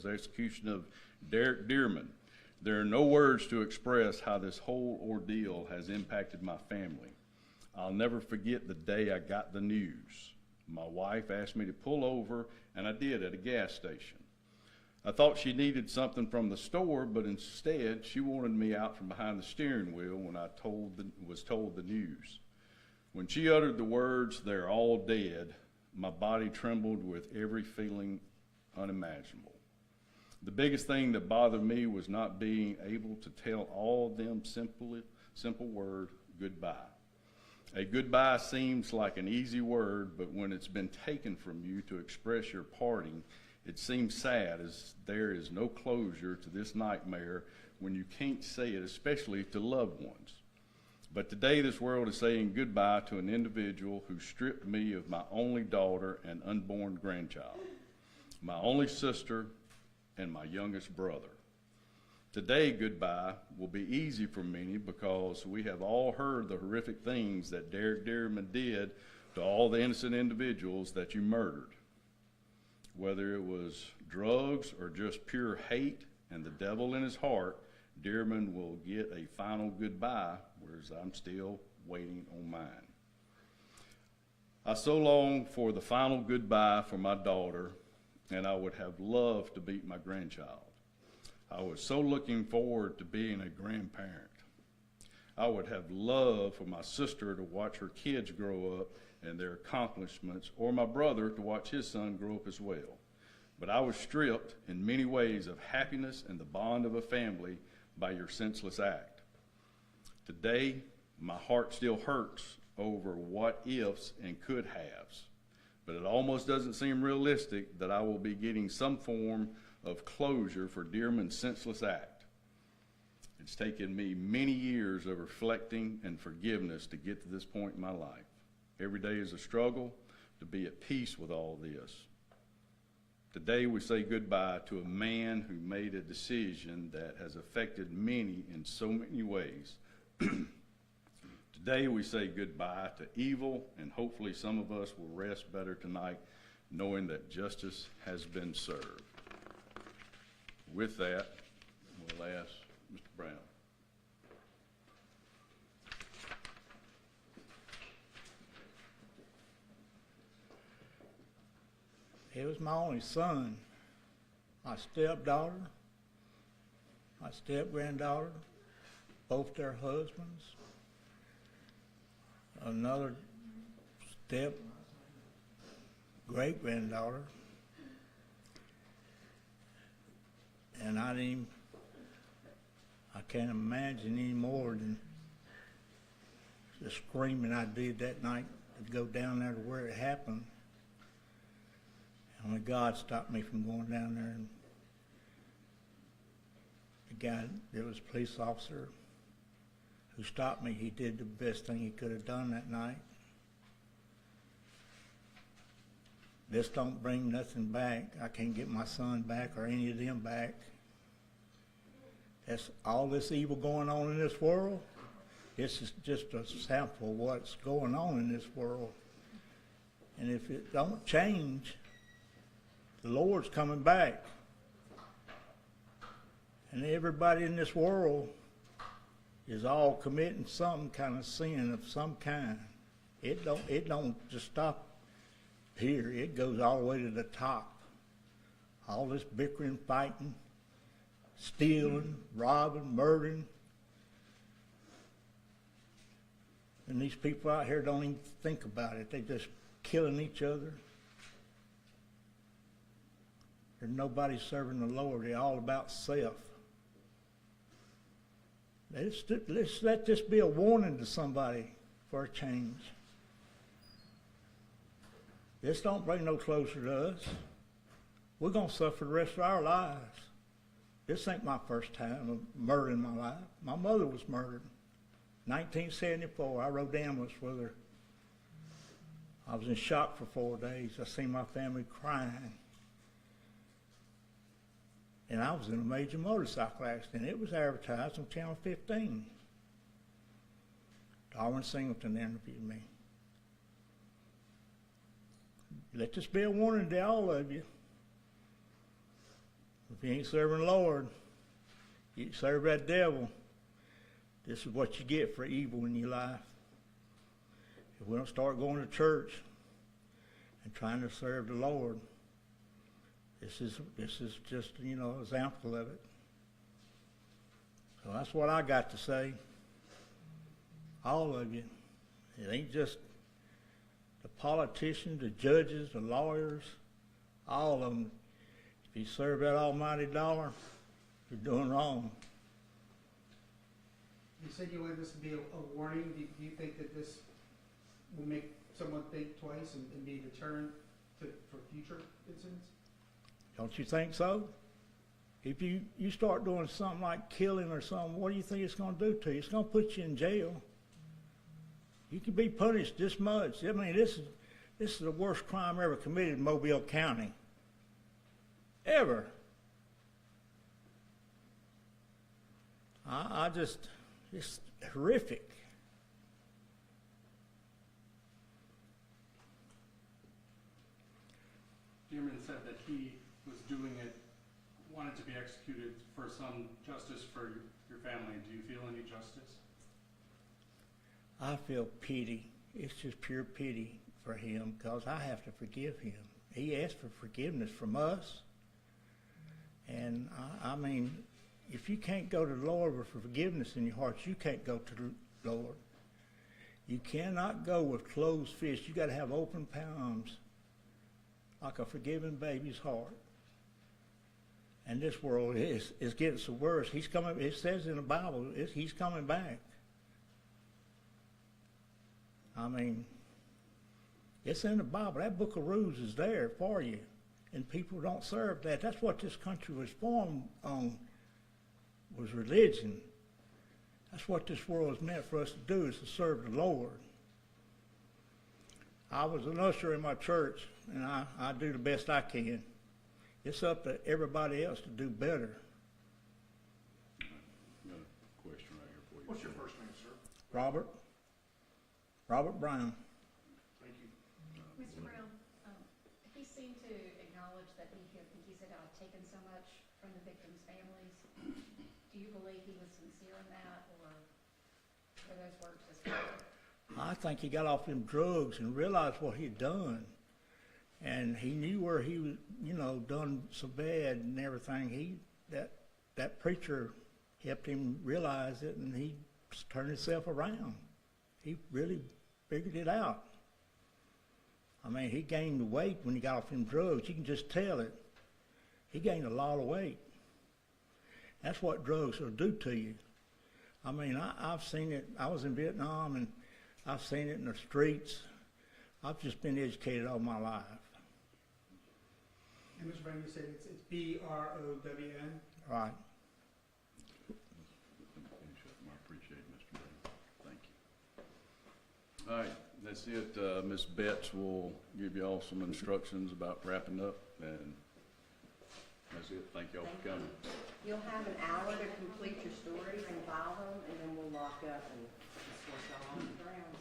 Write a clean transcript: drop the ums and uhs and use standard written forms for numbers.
was the execution of Derrick Dearman. There are no words to express how this whole ordeal has impacted my family. I'll never forget the day I got the news. My wife asked me to pull over, and I did at a gas station. I thought she needed something from the store, but instead she wanted me out from behind the steering wheel when I was told the news. When she uttered the words, "They're all dead," my body trembled with every feeling unimaginable. The biggest thing that bothered me was not being able to tell all of them simple word, goodbye. A goodbye seems like an easy word, but when it's been taken from you to express your parting, it seems sad, as there is no closure to this nightmare when you can't say it, especially to loved ones. But today this world is saying goodbye to an individual who stripped me of my only daughter and unborn grandchild, my only sister, and my youngest brother. Today, goodbye will be easy for many because we have all heard the horrific things that Derrick Dearman did to all the innocent individuals that you murdered. Whether it was drugs or just pure hate and the devil in his heart, Dearman will get a final goodbye, whereas I'm still waiting on mine. I so long for the final goodbye for my daughter, and I would have loved to meet my grandchild. I was so looking forward to being a grandparent. I would have loved for my sister to watch her kids grow up and their accomplishments, or my brother to watch his son grow up as well. But I was stripped in many ways of happiness and the bond of a family by your senseless act. Today, my heart still hurts over what ifs and could haves, but it almost doesn't seem realistic that I will be getting some form of closure for Dearman's senseless act. It's taken me many years of reflecting and forgiveness to get to this point in my life. Every day is a struggle to be at peace with all this. Today we say goodbye to a man who made a decision that has affected many in so many ways. Today we say goodbye to evil, and hopefully some of us will rest better tonight knowing that justice has been served. With that, we'll ask Mr. Brown. It was my only son, my stepdaughter, my step-granddaughter, both their husbands, another step-great-granddaughter, and I can't imagine any more than the screaming I did that night to go down there to where it happened. Only God stopped me from going down there. And the guy, there was a police officer who stopped me. He did the best thing he could have done that night. This don't bring nothing back. I can't get my son back or any of them back. That's all this evil going on in this world. This is just a sample of what's going on in this world. And if it don't change, the Lord's coming back. And everybody in this world is all committing some kind of sin of some kind. It don't just stop here. It goes all the way to the top. All this bickering, fighting, stealing, robbing, murdering. And these people out here don't even think about it. They just killing each other. There's nobody serving the Lord. They're all about self. Let's let this be a warning to somebody for a change. This don't bring no closer to us. We're going to suffer the rest of our lives. This ain't my first time of murder in my life. My mother was murdered. 1974, I rode the ambulance with her. I was in shock for 4 days. I seen my family crying. And I was in a major motorcycle accident. It was advertised on Channel 15. Darwin Singleton interviewed me. Let this be a warning to all of you. If you ain't serving the Lord, you serve that devil. This is what you get for evil in your life. If we don't start going to church and trying to serve the Lord, this is just, you know, an example of it. So that's what I got to say. All of you. It ain't just the politicians, the judges, the lawyers, all of them. If you serve that almighty dollar, you're doing wrong. You said you wanted this to be a warning. Do you think that this will make someone think twice and be deterrent for future incidents? Don't you think so? If you start doing something like killing or something, what do you think it's going to do to you? It's going to put you in jail. You can be punished this much. I mean, this is the worst crime ever committed in Mobile County. Ever. It's horrific. Dearman said that he was doing it, wanted to be executed for some justice for your family. Do you feel any justice? I feel pity. It's just pure pity for him because I have to forgive him. He asked for forgiveness from us. And I mean, if you can't go to the Lord with forgiveness in your heart, you can't go to the Lord. You cannot go with closed fists. You got to have open palms, like a forgiving baby's heart. And this world is getting so worse. He's coming. It says in the Bible, he's coming back. I mean, it's in the Bible. That book of rules is there for you. And people don't serve that. That's what this country was formed on, was religion. That's what this world is meant for us to do, is to serve the Lord. I was an usher in my church, and I do the best I can. It's up to everybody else to do better. Got a question right here for you. What's your first name, sir? Robert Brown. Thank you. Mr. Brown, he seemed to acknowledge that he said, I've taken so much from the victims' families. Do you believe he was sincere in that, or were those words just I think he got off them drugs and realized what he'd done. And he knew where he was, you know, done so bad and everything. That preacher helped him realize it, and he turned himself around. He really figured it out. I mean, he gained the weight when he got off them drugs. You can just tell it. He gained a lot of weight. That's what drugs will do to you. I mean, I've seen it. I was in Vietnam, and I've seen it in the streets. I've just been educated all my life. And Mr. Brown, you said it's BROWN. Right. I appreciate it, Mr. Brown. Thank you. All right, that's it. Ms. Betts will give you all some instructions about wrapping up, and that's it. Thank y'all for coming. You'll have an hour to complete your stories and file them, and then we'll lock up and discuss y'all on the ground.